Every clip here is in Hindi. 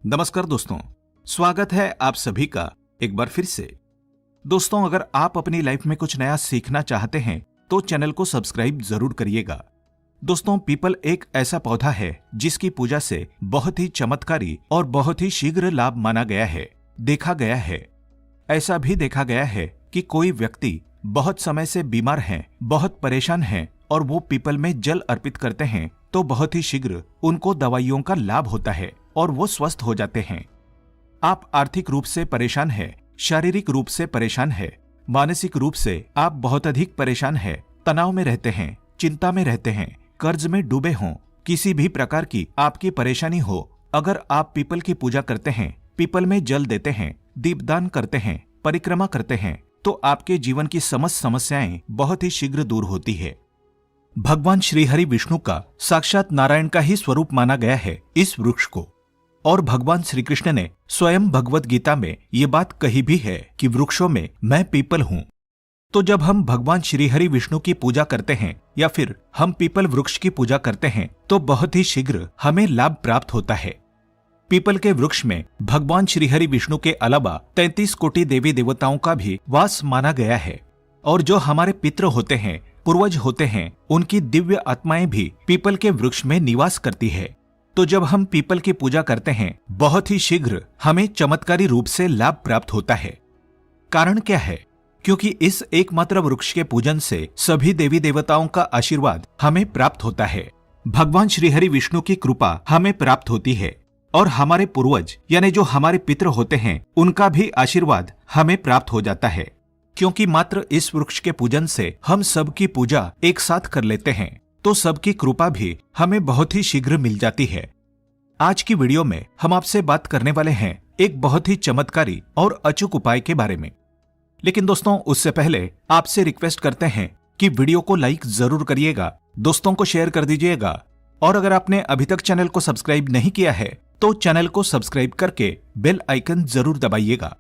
नमस्कार दोस्तों, स्वागत है आप सभी का एक बार फिर से। दोस्तों, अगर आप अपनी लाइफ में कुछ नया सीखना चाहते हैं तो चैनल को सब्सक्राइब जरूर करिएगा। दोस्तों, पीपल एक ऐसा पौधा है जिसकी पूजा से बहुत ही चमत्कारी और बहुत ही शीघ्र लाभ माना गया है, देखा गया है। ऐसा भी देखा गया है कि कोई व्यक्ति बहुत समय से बीमार हैं, बहुत परेशान हैं और वो पीपल में जल अर्पित करते हैं तो बहुत ही शीघ्र उनको दवाइयों का लाभ होता है और वो स्वस्थ हो जाते हैं। आप आर्थिक रूप से परेशान हैं, शारीरिक रूप से परेशान हैं, मानसिक रूप से आप बहुत अधिक परेशान हैं, तनाव में रहते हैं, चिंता में रहते हैं, कर्ज में डूबे हों, किसी भी प्रकार की आपकी परेशानी हो, अगर आप पीपल की पूजा करते हैं, पीपल में जल देते हैं, दीपदान करते हैं, परिक्रमा करते हैं तो आपके जीवन की समस्त समस्याएं बहुत ही शीघ्र दूर होती है। भगवान श्री हरि विष्णु का साक्षात नारायण का ही स्वरूप माना गया है इस वृक्ष को, और भगवान श्री कृष्ण ने स्वयं भगवत गीता में ये बात कही भी है कि वृक्षों में मैं पीपल हूँ। तो जब हम भगवान श्री हरि विष्णु की पूजा करते हैं या फिर हम पीपल वृक्ष की पूजा करते हैं तो बहुत ही शीघ्र हमें लाभ प्राप्त होता है। पीपल के वृक्ष में भगवान श्री हरि विष्णु के अलावा 33 कोटि देवी देवताओं का भी वास माना गया है, और जो हमारे पितृ होते हैं, पूर्वज होते हैं, उनकी दिव्य आत्माएं भी पीपल के वृक्ष में निवास करती है। तो जब हम पीपल की पूजा करते हैं बहुत ही शीघ्र हमें चमत्कारी रूप से लाभ प्राप्त होता है। कारण क्या है? क्योंकि इस एकमात्र वृक्ष के पूजन से सभी देवी देवताओं का आशीर्वाद हमें प्राप्त होता है, भगवान श्री हरि विष्णु की कृपा हमें प्राप्त होती है और हमारे पूर्वज यानी जो हमारे पितृ होते हैं उनका भी आशीर्वाद हमें प्राप्त हो जाता है। क्योंकि मात्र इस वृक्ष के पूजन से हम सबकी पूजा एक साथ कर लेते हैं तो सबकी कृपा भी हमें बहुत ही शीघ्र मिल जाती है। आज की वीडियो में हम आपसे बात करने वाले हैं एक बहुत ही चमत्कारी और अचूक उपाय के बारे में। लेकिन दोस्तों, उससे पहले आपसे रिक्वेस्ट करते हैं कि वीडियो को लाइक जरूर करिएगा, दोस्तों को शेयर कर दीजिएगा, और अगर आपने अभी तक चैनल को सब्सक्राइब नहीं किया है तो चैनल को सब्सक्राइब करके बेल आइकन जरूर दबाइएगा।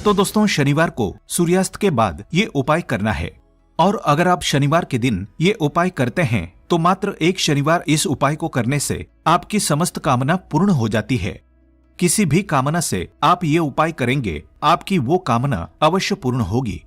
तो दोस्तों, शनिवार को सूर्यास्त के बाद ये उपाय करना है, और अगर आप शनिवार के दिन ये उपाय करते हैं तो मात्र एक शनिवार इस उपाय को करने से आपकी समस्त कामना पूर्ण हो जाती है। किसी भी कामना से आप ये उपाय करेंगे, आपकी वो कामना अवश्य पूर्ण होगी।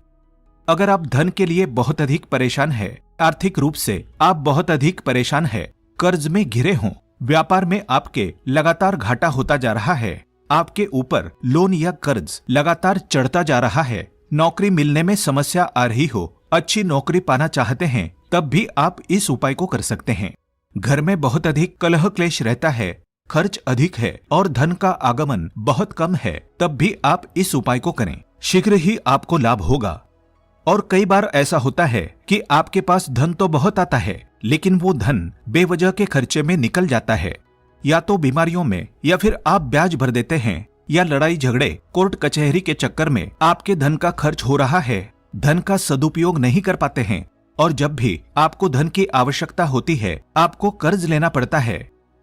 अगर आप धन के लिए बहुत अधिक परेशान है, आर्थिक रूप से आप बहुत अधिक परेशान है, कर्ज में घिरे हों, व्यापार में आपके लगातार घाटा होता जा रहा है, आपके ऊपर लोन या कर्ज लगातार चढ़ता जा रहा है, नौकरी मिलने में समस्या आ रही हो, अच्छी नौकरी पाना चाहते हैं, तब भी आप इस उपाय को कर सकते हैं। घर में बहुत अधिक कलह क्लेश रहता है, खर्च अधिक है और धन का आगमन बहुत कम है, तब भी आप इस उपाय को करें, शीघ्र ही आपको लाभ होगा। और कई बार ऐसा होता है कि आपके पास धन तो बहुत आता है लेकिन वो धन बेवजह के खर्चे में निकल जाता है, या तो बीमारियों में, या फिर आप ब्याज भर देते हैं, या लड़ाई झगड़े कोर्ट कचहरी के चक्कर में आपके धन का खर्च हो रहा है, धन का सदुपयोग नहीं कर पाते हैं, और जब भी आपको धन की आवश्यकता होती है आपको कर्ज लेना पड़ता है।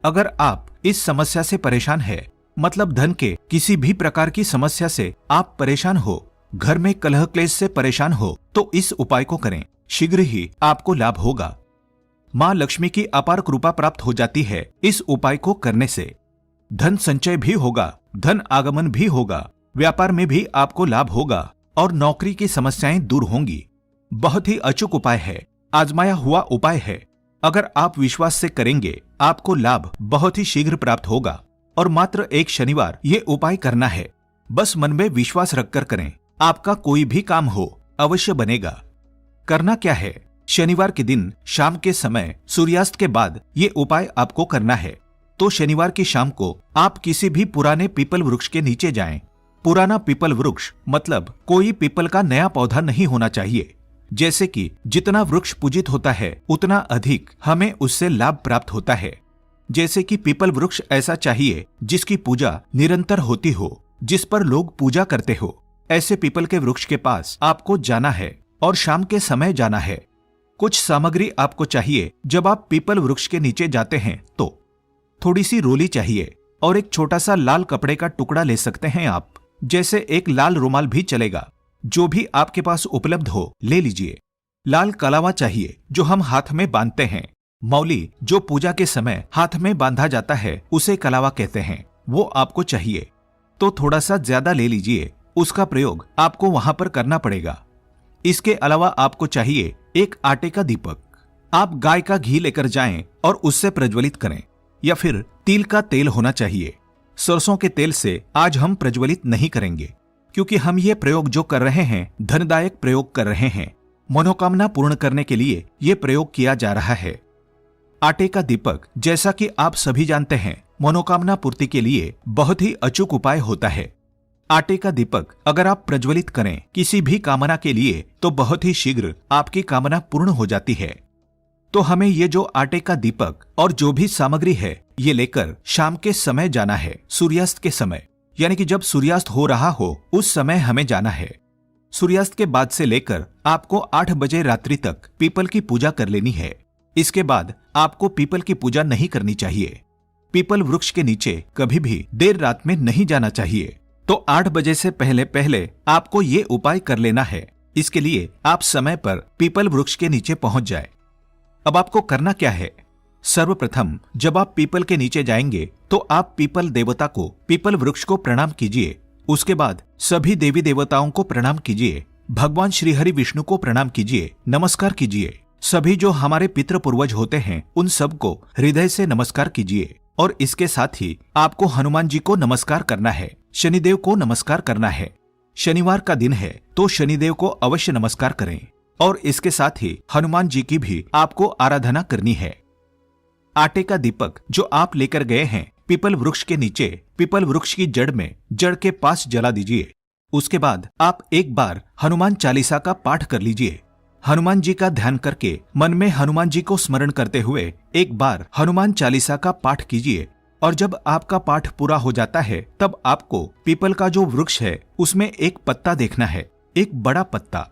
अगर आप इस समस्या से परेशान है, मतलब धन के किसी भी प्रकार की समस्या से आप परेशान हो, घर में कलह क्लेश से परेशान हो, तो इस उपाय को करें, शीघ्र ही आपको लाभ होगा। माँ लक्ष्मी की अपार कृपा प्राप्त हो जाती है इस उपाय को करने से। धन संचय भी होगा, धन आगमन भी होगा, व्यापार में भी आपको लाभ होगा और नौकरी की समस्याएं दूर होंगी। बहुत ही अचूक उपाय है, आजमाया हुआ उपाय है। अगर आप विश्वास से करेंगे आपको लाभ बहुत ही शीघ्र प्राप्त होगा, और मात्र एक शनिवार ये उपाय करना है। बस मन में विश्वास रखकर करें, आपका कोई भी काम हो अवश्य बनेगा। करना क्या है? शनिवार के दिन शाम के समय सूर्यास्त के बाद ये उपाय आपको करना है। तो शनिवार की शाम को आप किसी भी पुराने पीपल वृक्ष के नीचे जाएं। पुराना पीपल वृक्ष मतलब कोई पीपल का नया पौधा नहीं होना चाहिए। जैसे कि जितना वृक्ष पूजित होता है उतना अधिक हमें उससे लाभ प्राप्त होता है। जैसे कि पीपल वृक्ष ऐसा चाहिए जिसकी पूजा निरंतर होती हो, जिस पर लोग पूजा करते हो। ऐसे पीपल के वृक्ष के पास आपको जाना है और शाम के समय जाना है। कुछ सामग्री आपको चाहिए। जब आप पीपल वृक्ष के नीचे जाते हैं तो थोड़ी सी रोली चाहिए और एक छोटा सा लाल कपड़े का टुकड़ा ले सकते हैं आप, जैसे एक लाल रुमाल भी चलेगा, जो भी आपके पास उपलब्ध हो ले लीजिए। लाल कलावा चाहिए जो हम हाथ में बांधते हैं। मौली जो पूजा के समय हाथ में बांधा जाता है उसे कलावा कहते हैं। वो आपको चाहिए तो थोड़ा सा ज्यादा ले लीजिए, उसका प्रयोग आपको वहां पर करना पड़ेगा। इसके अलावा आपको चाहिए एक आटे का दीपक। आप गाय का घी लेकर जाएं और उससे प्रज्वलित करें, या फिर तिल का तेल होना चाहिए। सरसों के तेल से आज हम प्रज्वलित नहीं करेंगे, क्योंकि हम ये प्रयोग जो कर रहे हैं धनदायक प्रयोग कर रहे हैं। मनोकामना पूर्ण करने के लिए ये प्रयोग किया जा रहा है। आटे का दीपक, जैसा कि आप सभी जानते हैं, मनोकामना पूर्ति के लिए बहुत ही अचूक उपाय होता है। आटे का दीपक अगर आप प्रज्वलित करें किसी भी कामना के लिए तो बहुत ही शीघ्र आपकी कामना पूर्ण हो जाती है। तो हमें ये जो आटे का दीपक और जो भी सामग्री है ये लेकर शाम के समय जाना है, सूर्यास्त के समय, यानी कि जब सूर्यास्त हो रहा हो उस समय हमें जाना है। सूर्यास्त के बाद से लेकर आपको 8 बजे रात्रि तक पीपल की पूजा कर लेनी है। इसके बाद आपको पीपल की पूजा नहीं करनी चाहिए। पीपल वृक्ष के नीचे कभी भी देर रात में नहीं जाना चाहिए। तो 8 बजे से पहले पहले आपको ये उपाय कर लेना है। इसके लिए आप समय पर पीपल वृक्ष के नीचे पहुंच जाए। अब आपको करना क्या है? सर्वप्रथम जब आप पीपल के नीचे जाएंगे तो आप पीपल देवता को, पीपल वृक्ष को प्रणाम कीजिए। उसके बाद सभी देवी देवताओं को प्रणाम कीजिए। भगवान श्री हरि विष्णु को प्रणाम कीजिए, नमस्कार कीजिए। सभी जो हमारे पितृ पूर्वज होते हैं उन सबको हृदय से नमस्कार कीजिए। और इसके साथ ही आपको हनुमान जी को नमस्कार करना है, शनिदेव को नमस्कार करना है। शनिवार का दिन है तो शनिदेव को अवश्य नमस्कार करें। और इसके साथ ही हनुमान जी की भी आपको आराधना करनी है। आटे का दीपक जो आप लेकर गए हैं पीपल वृक्ष के नीचे, पीपल वृक्ष की जड़ के पास जला दीजिए। उसके बाद आप एक बार हनुमान चालीसा का पाठ कर लीजिए। हनुमान जी का ध्यान करके मन में हनुमान जी को स्मरण करते हुए एक बार हनुमान चालीसा का पाठ कीजिए। और जब आपका पाठ पूरा हो जाता है तब आपको पीपल का जो वृक्ष है उसमें एक पत्ता देखना है, एक बड़ा पत्ता,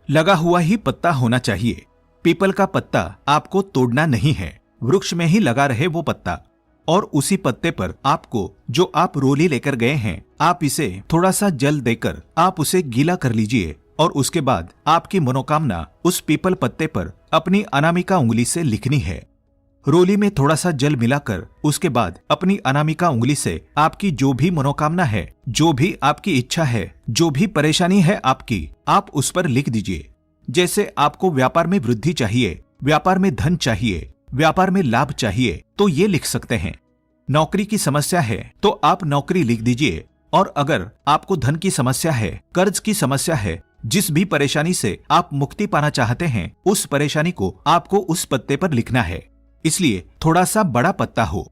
लगा हुआ ही पत्ता होना चाहिए। पीपल का पत्ता आपको तोड़ना नहीं है, वृक्ष में ही लगा रहे वो पत्ता। और उसी पत्ते पर आपको जो आप रोली लेकर गए हैं आप इसे थोड़ा सा जल देकर आप उसे गीला कर लीजिए। और उसके बाद आपकी मनोकामना उस पीपल पत्ते पर अपनी अनामिका उंगली से लिखनी है। रोली में थोड़ा सा जल मिलाकर उसके बाद अपनी अनामिका उंगली से आपकी जो भी मनोकामना है, जो भी आपकी इच्छा है, जो भी परेशानी है आपकी, आप उस पर लिख दीजिए। जैसे आपको व्यापार में वृद्धि चाहिए, व्यापार में धन चाहिए, व्यापार में लाभ चाहिए तो ये लिख सकते हैं। नौकरी की समस्या है तो आप नौकरी लिख दीजिए। और अगर आपको धन की समस्या है, कर्ज की समस्या है, जिस भी परेशानी से आप मुक्ति पाना चाहते हैं उस परेशानी को आपको उस पत्ते पर लिखना है। इसलिए थोड़ा सा बड़ा पत्ता हो।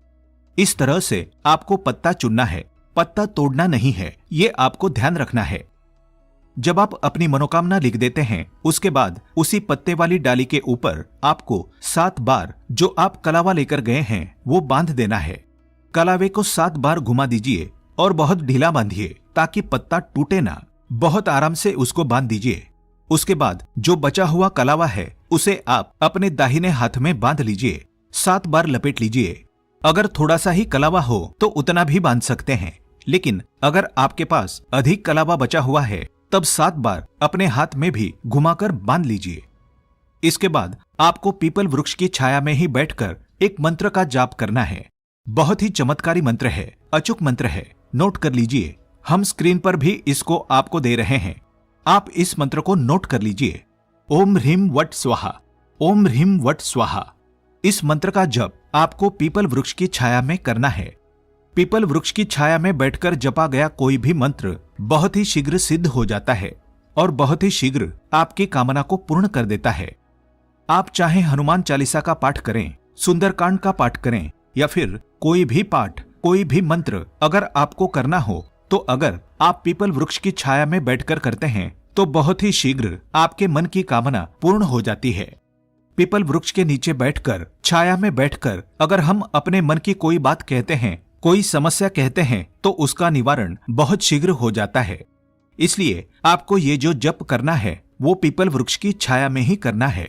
इस तरह से आपको पत्ता चुनना है, पत्ता तोड़ना नहीं है, ये आपको ध्यान रखना है। जब आप अपनी मनोकामना लिख देते हैं उसके बाद उसी पत्ते वाली डाली के ऊपर आपको 7 बार जो आप कलावा लेकर गए हैं वो बांध देना है। कलावे को 7 बार घुमा दीजिए और बहुत ढीला बांधिए ताकि पत्ता टूटे ना। बहुत आराम से उसको बांध दीजिए। उसके बाद जो बचा हुआ कलावा है उसे आप अपने दाहिने हाथ में बांध लीजिए। 7 बार लपेट लीजिए। अगर थोड़ा सा ही कलावा हो तो उतना भी बांध सकते हैं, लेकिन अगर आपके पास अधिक कलावा बचा हुआ है तब 7 बार अपने हाथ में भी घुमाकर बांध लीजिए। इसके बाद आपको पीपल वृक्ष की छाया में ही बैठकर एक मंत्र का जाप करना है। बहुत ही चमत्कारी मंत्र है, अचूक मंत्र है, नोट कर लीजिए। हम स्क्रीन पर भी इसको आपको दे रहे हैं, आप इस मंत्र को नोट कर लीजिए। ओम ह्रीम वट स्वाहा, ओम ह्रीम वट स्वाहा। इस मंत्र का जप आपको पीपल वृक्ष की छाया में करना है। पीपल वृक्ष की छाया में बैठकर जपा गया कोई भी मंत्र बहुत ही शीघ्र सिद्ध हो जाता है और बहुत ही शीघ्र आपकी कामना को पूर्ण कर देता है। आप चाहे हनुमान चालीसा का पाठ करें, सुंदरकांड का पाठ करें या फिर कोई भी पाठ, कोई भी मंत्र अगर आपको करना हो तो अगर आप पीपल वृक्ष की छाया में बैठकर करते हैं तो बहुत ही शीघ्र आपके मन की कामना पूर्ण हो जाती है। पीपल वृक्ष के नीचे बैठकर, छाया में बैठकर अगर हम अपने मन की कोई बात कहते हैं, कोई समस्या कहते हैं तो उसका निवारण बहुत शीघ्र हो जाता है। इसलिए आपको ये जो जप करना है वो पीपल वृक्ष की छाया में ही करना है।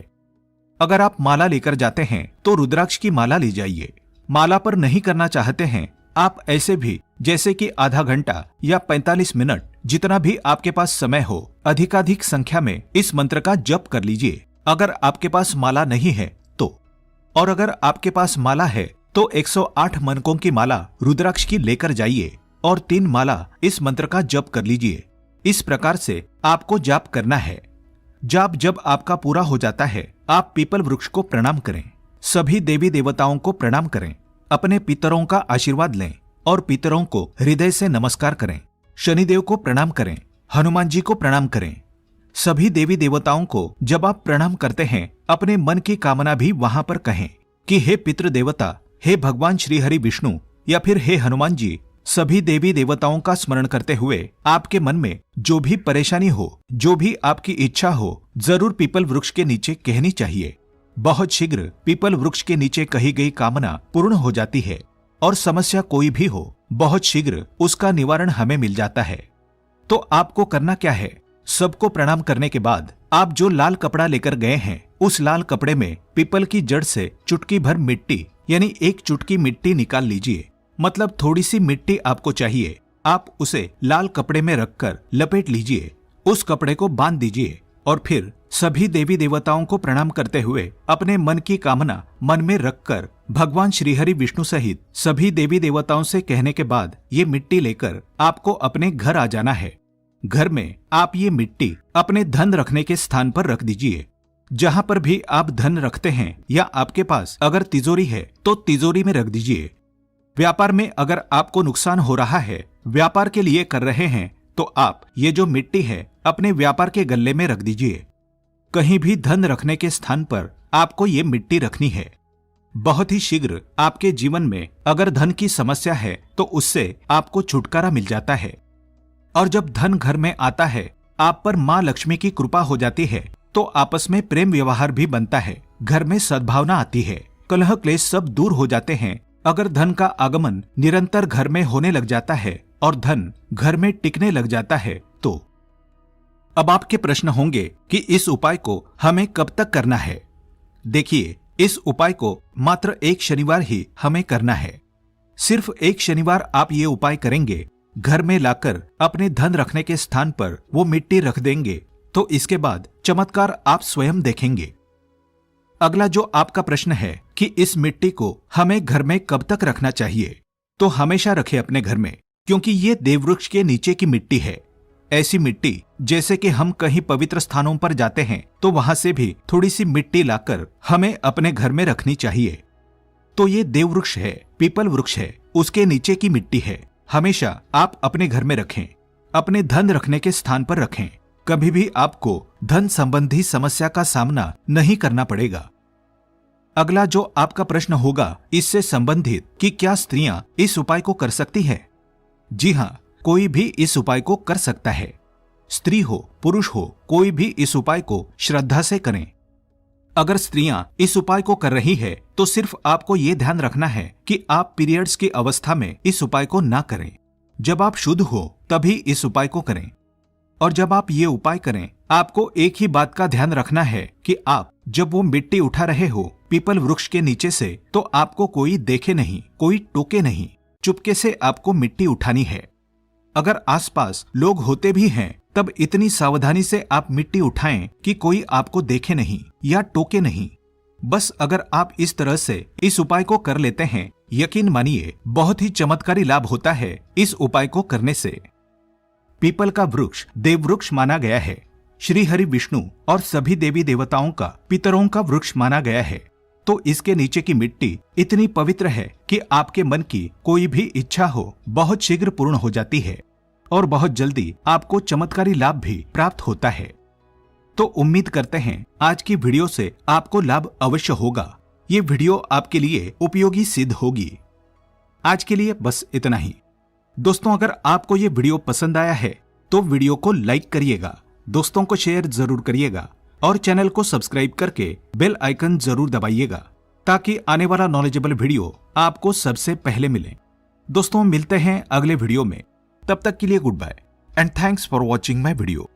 अगर आप माला लेकर जाते हैं तो रुद्राक्ष की माला ले जाइए। माला पर नहीं करना चाहते हैं आप ऐसे भी, जैसे कि आधा घंटा या 45 मिनट, जितना भी आपके पास समय हो, अधिकाधिक संख्या में इस मंत्र का जप कर लीजिए। अगर आपके पास माला नहीं है तो, और अगर आपके पास माला है तो 108 मनकों की माला रुद्राक्ष की लेकर जाइए और 3 माला इस मंत्र का जप कर लीजिए। इस प्रकार से आपको जाप करना है। जाप जब आपका पूरा हो जाता है, आप पीपल वृक्ष को प्रणाम करें, सभी देवी देवताओं को प्रणाम करें, अपने पितरों का आशीर्वाद लें और पितरों को हृदय से नमस्कार करें। शनिदेव को प्रणाम करें, हनुमान जी को प्रणाम करें। सभी देवी देवताओं को जब आप प्रणाम करते हैं, अपने मन की कामना भी वहां पर कहें कि हे पितृ देवता, हे भगवान श्री हरि विष्णु या फिर हे हनुमान जी। सभी देवी देवताओं का स्मरण करते हुए आपके मन में जो भी परेशानी हो, जो भी आपकी इच्छा हो, जरूर पीपल वृक्ष के नीचे कहनी चाहिए। बहुत शीघ्र पीपल वृक्ष के नीचे कही गई कामना पूर्ण हो जाती है और समस्या कोई भी हो, बहुत शीघ्र उसका निवारण हमें मिल जाता है। तो आपको करना क्या है? सबको प्रणाम करने के बाद आप जो लाल कपड़ा लेकर गए हैं, उस लाल कपड़े में पीपल की जड़ से चुटकी भर मिट्टी यानी 1 चुटकी मिट्टी निकाल लीजिए। मतलब थोड़ी सी मिट्टी आपको चाहिए। आप उसे लाल कपड़े में रखकर लपेट लीजिए, उस कपड़े को बांध दीजिए और फिर सभी देवी देवताओं को प्रणाम करते हुए अपने मन की कामना मन में रखकर भगवान श्रीहरि विष्णु सहित सभी देवी देवताओं से कहने के बाद ये मिट्टी लेकर आपको अपने घर आ जाना है। घर में आप ये मिट्टी अपने धन रखने के स्थान पर रख दीजिए। जहां पर भी आप धन रखते हैं या आपके पास अगर तिजोरी है तो तिजोरी में रख दीजिए। व्यापार में अगर आपको नुकसान हो रहा है, व्यापार के लिए कर रहे हैं, तो आप ये जो मिट्टी है अपने व्यापार के गल्ले में रख दीजिए। कहीं भी धन रखने के स्थान पर आपको ये मिट्टी रखनी है। बहुत ही शीघ्र आपके जीवन में अगर धन की समस्या है तो उससे आपको छुटकारा मिल जाता है। और जब धन घर में आता है, आप पर माँ लक्ष्मी की कृपा हो जाती है, तो आपस में प्रेम व्यवहार भी बनता है, घर में सद्भावना आती है, कलह क्लेश सब दूर हो जाते हैं। अगर धन का आगमन निरंतर घर में होने लग जाता है और धन घर में टिकने लग जाता है, तो अब आपके प्रश्न होंगे कि इस उपाय को हमें कब तक करना है? देखिए, इस उपाय को मात्र 1 शनिवार ही हमें करना है। सिर्फ 1 शनिवार आप ये उपाय करेंगे, घर में लाकर अपने धन रखने के स्थान पर वो मिट्टी रख देंगे, तो इसके बाद चमत्कार आप स्वयं देखेंगे। अगला जो आपका प्रश्न है कि इस मिट्टी को हमें घर में कब तक रखना चाहिए, तो हमेशा रखें अपने घर में, क्योंकि ये देववृक्ष के नीचे की मिट्टी है। ऐसी मिट्टी जैसे कि हम कहीं पवित्र स्थानों पर जाते हैं तो वहां से भी थोड़ी सी मिट्टी लाकर हमें अपने घर में रखनी चाहिए। तो ये देववृक्ष है, पीपल वृक्ष है, उसके नीचे की मिट्टी है। हमेशा आप अपने घर में रखें, अपने धन रखने के स्थान पर रखें। कभी भी आपको धन संबंधी समस्या का सामना नहीं करना पड़ेगा। अगला जो आपका प्रश्न होगा इससे संबंधित कि क्या स्त्रियां इस उपाय को कर सकती है? जी हाँ, कोई भी इस उपाय को कर सकता है। स्त्री हो, पुरुष हो, कोई भी इस उपाय को श्रद्धा से करें। अगर स्त्रियां इस उपाय को कर रही है तो सिर्फ आपको ये ध्यान रखना है कि आप पीरियड्स की अवस्था में इस उपाय को ना करें। जब आप शुद्ध हो तभी इस उपाय को करें। और जब आप ये उपाय करें, आपको एक ही बात का ध्यान रखना है कि आप जब वो मिट्टी उठा रहे हो पीपल वृक्ष के नीचे से, तो आपको कोई देखे नहीं, कोई टोके नहीं, चुपके से आपको मिट्टी उठानी है। अगर आसपास लोग होते भी हैं तब इतनी सावधानी से आप मिट्टी उठाएं कि कोई आपको देखे नहीं या टोके नहीं। बस अगर आप इस तरह से इस उपाय को कर लेते हैं, यकीन मानिए बहुत ही चमत्कारी लाभ होता है इस उपाय को करने से। पीपल का वृक्ष देववृक्ष माना गया है, श्री हरि विष्णु और सभी देवी देवताओं का पितरों का वृक्ष माना गया है। तो इसके नीचे की मिट्टी इतनी पवित्र है कि आपके मन की कोई भी इच्छा हो बहुत शीघ्र पूर्ण हो जाती है और बहुत जल्दी आपको चमत्कारी लाभ भी प्राप्त होता है। तो उम्मीद करते हैं आज की वीडियो से आपको लाभ अवश्य होगा। ये वीडियो आपके लिए उपयोगी सिद्ध होगी। आज के लिए बस इतना ही। दोस्तों, अगर आपको ये वीडियो पसंद आया है तो वीडियो को लाइक करिएगा, दोस्तों को शेयर जरूर करिएगा और चैनल को सब्सक्राइब करके बेल आइकन जरूर दबाइएगा ताकि आने वाला नॉलेजेबल वीडियो आपको सबसे पहले मिले। दोस्तों, मिलते हैं अगले वीडियो में। तब तक के लिए goodbye and thanks for watching my video.